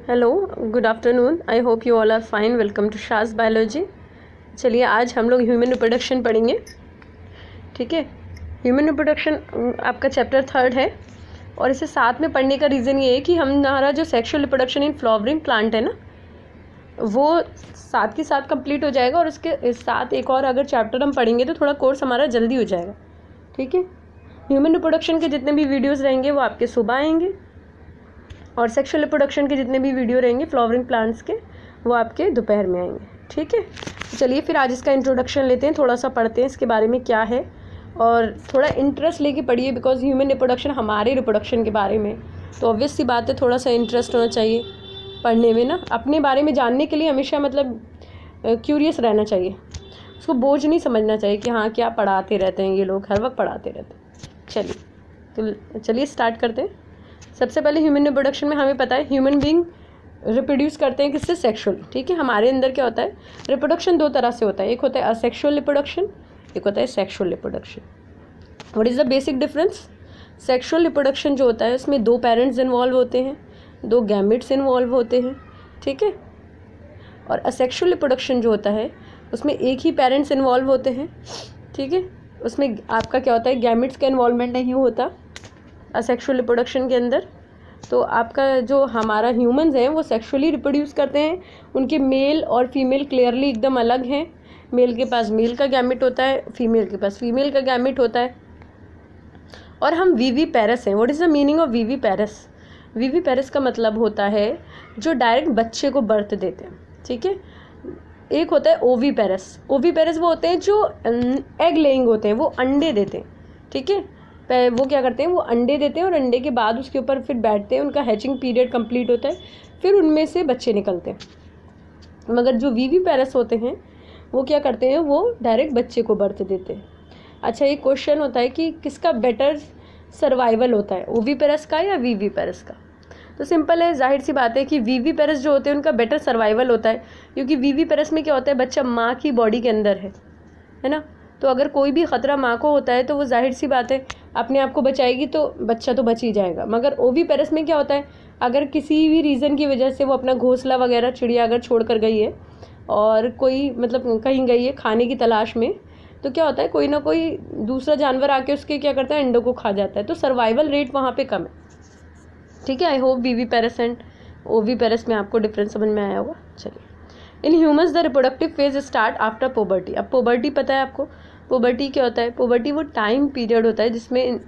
Hello, good afternoon. I hope you all are fine. Welcome to शाज़ biology. चलिए आज हम लोग ह्यूमन रिप्रोडक्शन पढ़ेंगे। ठीक है, ह्यूमन रिप्रोडक्शन आपका चैप्टर 3 है और इसे साथ में पढ़ने का रीज़न ये है कि हमारा जो sexual reproduction in flowering plant है ना, वो साथ के साथ कंप्लीट हो जाएगा और इसके साथ एक और अगर चैप्टर हम पढ़ेंगे तो थोड़ा कोर्स हमारा जल्दी हो जाएगा। ठीक है, ह्यूमन रिप्रोडक्शन के जितने भी वीडियोज़ रहेंगे वो आपके सुबह आएंगे और सेक्सुअल रिप्रोडक्शन के जितने भी वीडियो रहेंगे फ्लावरिंग प्लांट्स के वो आपके दोपहर में आएंगे। ठीक है, चलिए फिर आज इसका इंट्रोडक्शन लेते हैं, थोड़ा सा पढ़ते हैं इसके बारे में क्या है और थोड़ा इंटरेस्ट लेके पढ़िए बिकॉज ह्यूमन रिप्रोडक्शन हमारे रिप्रोडक्शन के बारे में, तो ऑब्वियस सी बात है थोड़ा सा इंटरेस्ट होना चाहिए पढ़ने में ना। अपने बारे में जानने के लिए हमेशा मतलब क्यूरियस रहना चाहिए, उसको बोझ नहीं समझना चाहिए कि हाँ क्या पढ़ाते रहते हैं ये लोग, हर वक्त पढ़ाते रहते हैं। चलिए स्टार्ट करते हैं। सबसे पहले ह्यूमन रिप्रोडक्शन में हमें पता है ह्यूमन बीइंग रिप्रोड्यूस करते हैं किससे, सेक्सुअल। ठीक है, हमारे अंदर क्या होता है, रिप्रोडक्शन दो तरह से होता है, एक होता है असेक्सुअल रिप्रोडक्शन, एक होता है sexual reproduction. What is the basic difference? Sexual reproduction जो होता है उसमें दो पेरेंट्स इन्वॉल्व होते हैं, दो गैमेट्स इन्वॉल्व होते हैं। ठीक है, और असेक्सुअल रिप्रोडक्शन जो होता है उसमें एक ही पेरेंट्स इन्वॉल्व होते हैं। ठीक है, उसमें आपका क्या होता है, गैमेट्स का इन्वॉल्वमेंट नहीं होता असेक्सुअल रिप्रोडक्शन के अंदर। तो आपका जो हमारा ह्यूमंस हैं वो सेक्सुअली रिप्रोड्यूस करते हैं, उनके मेल और फीमेल क्लियरली एकदम अलग हैं। मेल के पास मेल का गैमेट होता है, फीमेल के पास फीमेल का गैमेट होता है। और हम वीवी पेरस हैं। What is the meaning of viviparous? Viviparous का मतलब होता है जो डायरेक्ट बच्चे को बर्थ देते हैं। ठीक है, एक होता है ओवी पेरस। ओवी पेरस वो होते हैं जो एग लेइंग होते हैं, वो अंडे देते हैं। ठीक है, वो क्या करते हैं, वो अंडे देते हैं और अंडे के बाद उसके ऊपर फिर बैठते हैं, उनका हैचिंग पीरियड कंप्लीट होता है, फिर उनमें से बच्चे निकलते हैं। मगर जो वीवी पेरस होते हैं वो क्या करते हैं, वो डायरेक्ट बच्चे को बर्थ देते हैं। अच्छा, एक क्वेश्चन होता है कि किसका बेटर सर्वाइवल होता है, ओवी पेरस का या वीवी पेरस का? तो सिंपल है, जाहिर सी बात है कि वीवी पेरस जो होते हैं उनका बेटर सर्वाइवल होता है, क्योंकि वीवी पेरस में क्या होता है, बच्चा माँ की बॉडी के अंदर है ना। तो अगर कोई भी ख़तरा माँ को होता है तो वो जाहिर सी बात है अपने आप को बचाएगी, तो बच्चा तो बच ही जाएगा। मगर ओवी पेरस में क्या होता है, अगर किसी भी रीज़न की वजह से वो अपना घोंसला वगैरह चिड़िया अगर छोड़ कर गई है और कोई मतलब कहीं गई है खाने की तलाश में, तो क्या होता है, कोई ना कोई दूसरा जानवर आके उसके क्या करता है, अंडों को खा जाता है। तो सर्वाइवल रेट वहाँ पर कम है। ठीक है, आई होप वीवी पेरस एंड ओवी पेरस में आपको डिफरेंस समझ में आया होगा। चलिए, in humans the reproductive phase start after poverty. अब पोबर्टी पता है आपको, पोबर्टी क्या होता है? पोबर्टी वो टाइम पीरियड होता है जिसमें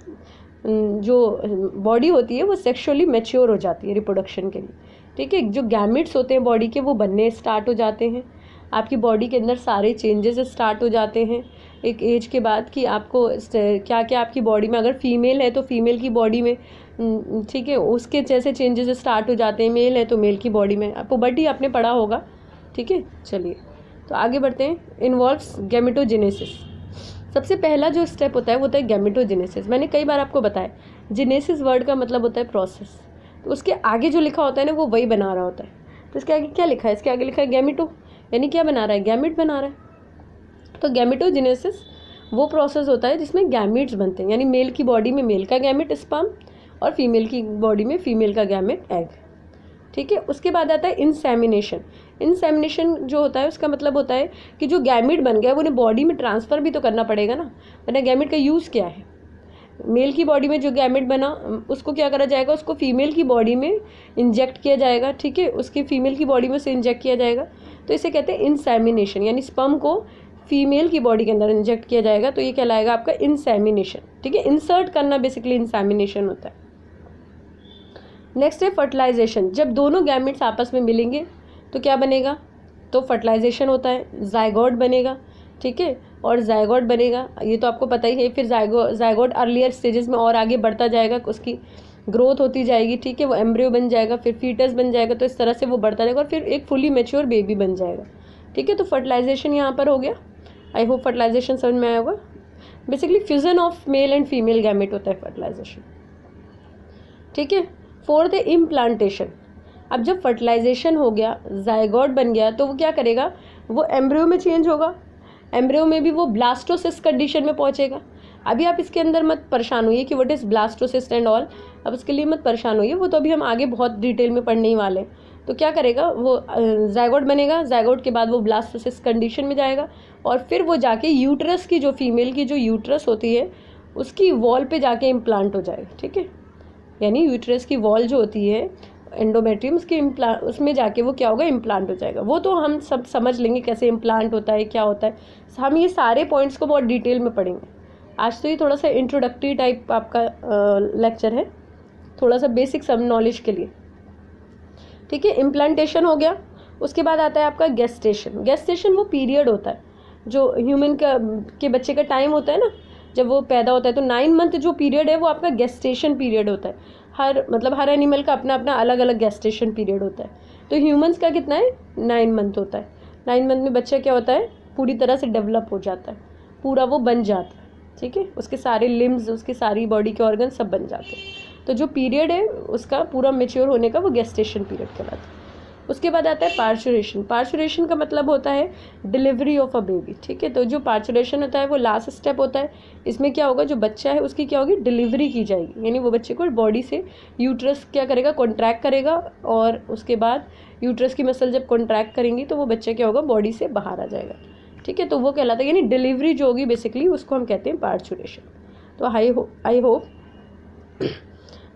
जो बॉडी होती है वो सेक्सुअली मैच्योर हो जाती है रिप्रोडक्शन के लिए। ठीक है, जो गैमेट्स होते हैं बॉडी के वो बनने स्टार्ट हो जाते हैं, आपकी बॉडी के अंदर सारे चेंजेस स्टार्ट हो जाते हैं एक एज के बाद कि आपको क्या क्या आपकी बॉडी में, अगर फीमेल है तो फीमेल की बॉडी में ठीक है उसके जैसे चेंजेस स्टार्ट हो जाते हैं, मेल है तो मेल की बॉडी में। पोबर्टी आपने पढ़ा होगा। ठीक है, चलिए तो आगे बढ़ते हैं। Involves gametogenesis. सबसे पहला जो स्टेप होता है वो होता है गैमेटोजेनेसिस। मैंने कई बार आपको बताया जेनेसिस वर्ड का मतलब होता है प्रोसेस, तो उसके आगे जो लिखा होता है ना वो वही बना रहा होता है। तो इसके आगे क्या लिखा है, इसके आगे लिखा है गैमेटो, यानी क्या बना रहा है, गैमेट बना रहा है। तो गैमेटोजेनेसिस वो प्रोसेस होता है जिसमें गैमेट्स बनते हैं, यानी मेल की बॉडी में मेल का गैमेट स्पर्म और फीमेल की बॉडी में फीमेल का गैमेट एग। ठीक है, उसके बाद आता है इंसेमिनेशन। इंसेमिनेशन जो होता है उसका मतलब होता है कि जो गैमेट बन गया वो उन्हें बॉडी में ट्रांसफ़र भी तो करना पड़ेगा ना, वरना गैमेट का यूज़ क्या है। मेल की बॉडी में जो गैमेट बना उसको क्या करा जाएगा, उसको फीमेल की बॉडी में इंजेक्ट किया जाएगा। ठीक है, उसकी फीमेल की बॉडी में से इंजेक्ट किया जाएगा, तो इसे कहते हैं इंसेमिनेशन, यानी स्पर्म को फीमेल की बॉडी के अंदर इंजेक्ट किया जाएगा, तो ये कहलाएगा आपका इंसेमिनेशन। ठीक है, इंसर्ट करना बेसिकली इंसेमिनेशन होता है। नेक्स्ट है फर्टिलाइजेशन। जब दोनों गैमेट्स आपस में मिलेंगे तो क्या बनेगा, तो फर्टिलाइजेशन होता है, जायगोट बनेगा। ठीक है, और जायगोट बनेगा ये तो आपको पता ही है। फिर जायगोट अर्लियर स्टेजेस में और आगे बढ़ता जाएगा, उसकी ग्रोथ होती जाएगी। ठीक है, वो एम्ब्रियो बन जाएगा, फिर फीटस बन जाएगा, तो इस तरह से वो बढ़ता जाएगा और फिर एक फुली मैच्योर बेबी बन जाएगा। ठीक है, तो फर्टिलाइजेशन यहाँ पर हो गया। आई होप फर्टिलाइजेशन समझ में आया होगा। Basically fusion of male and female gamete होता है फर्टिलाइजेशन। ठीक है, फोर्थ है इम्प्लांटेशन। अब जब फर्टिलाइजेशन हो गया, जायगोट बन गया, तो वो क्या करेगा, वो एम्ब्रियो में चेंज होगा, एम्ब्रियो में भी वो ब्लास्टोसिस्ट कंडीशन में पहुंचेगा। अभी आप इसके अंदर मत परेशान होइए कि what is blastocyst and all, अब उसके लिए मत परेशान होइए, वो तो अभी हम आगे बहुत डिटेल में पढ़ने ही वाले हैं। तो क्या करेगा वो, जाइगोट बनेगा, जाइगोट के बाद वो ब्लास्टोसिस कंडीशन में जाएगा और फिर वो जाके यूट्रस की, जो फीमेल की जो यूट्रस होती है उसकी वॉल पे जाके इम्प्लांट हो जाएगा। ठीक है, यानी यूट्रस की वॉल जो होती है एंडोमेट्रियम, उसके उसमें जाके वो क्या होगा, इम्प्लांट हो जाएगा। वो तो हम सब समझ लेंगे कैसे इम्प्लांट होता है, क्या होता है। हम ये सारे पॉइंट्स को बहुत डिटेल में पढ़ेंगे। आज तो ये थोड़ा सा इंट्रोडक्टरी टाइप आपका लेक्चर है, थोड़ा सा बेसिक सब नॉलेज के लिए। ठीक है, इम्प्लांटेशन हो गया। उसके बाद आता है आपका गेस्टेशन। गेस्टेशन वो पीरियड होता है जो ह्यूमन का के बच्चे का टाइम होता है ना, जब वो पैदा होता है तो 9 मंथ जो पीरियड है वो आपका गेस्टेशन पीरियड होता है। हर एनिमल का अपना अपना अलग अलग गेस्टेशन पीरियड होता है। तो ह्यूमंस का कितना है, 9 मंथ होता है। 9 मंथ में बच्चा क्या होता है, पूरी तरह से डेवलप हो जाता है, पूरा वो बन जाता है। ठीक है, उसके सारे लिम्स, उसकी सारी बॉडी के ऑर्गन सब बन जाते हैं। तो जो पीरियड है उसका पूरा मेच्योर होने का वो गेस्टेशन पीरियड कहलाता है। उसके बाद आता है पार्चुरेशन। पार्चुरेशन का मतलब होता है डिलीवरी ऑफ अ बेबी। ठीक है, तो जो पार्चुरेशन होता है वो लास्ट स्टेप होता है। इसमें क्या होगा, जो बच्चा है उसकी क्या होगी, डिलीवरी की जाएगी, यानी वो बच्चे को बॉडी से यूट्रस क्या करेगा, कॉन्ट्रैक्ट करेगा और उसके बाद यूट्रस की मसल जब कॉन्ट्रैक्ट करेंगी तो वो बच्चा क्या होगा, बॉडी से बाहर आ जाएगा। ठीक है, तो वो कहलाता है, यानी डिलीवरी जो होगी बेसिकली उसको हम कहते हैं पार्चुरेशन। तो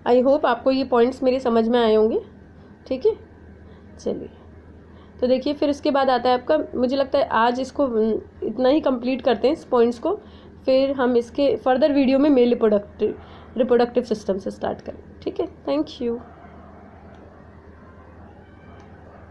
आई होप आपको ये पॉइंट्स मेरे समझ में आए होंगे। ठीक है, चलिए तो देखिए फिर इसके बाद आता है आपका, मुझे लगता है आज इसको इतना ही कंप्लीट करते हैं इस पॉइंट्स को, फिर हम इसके फर्दर वीडियो में मेल रिप्रोडक्टिव सिस्टम से स्टार्ट करें। ठीक है, थैंक यू।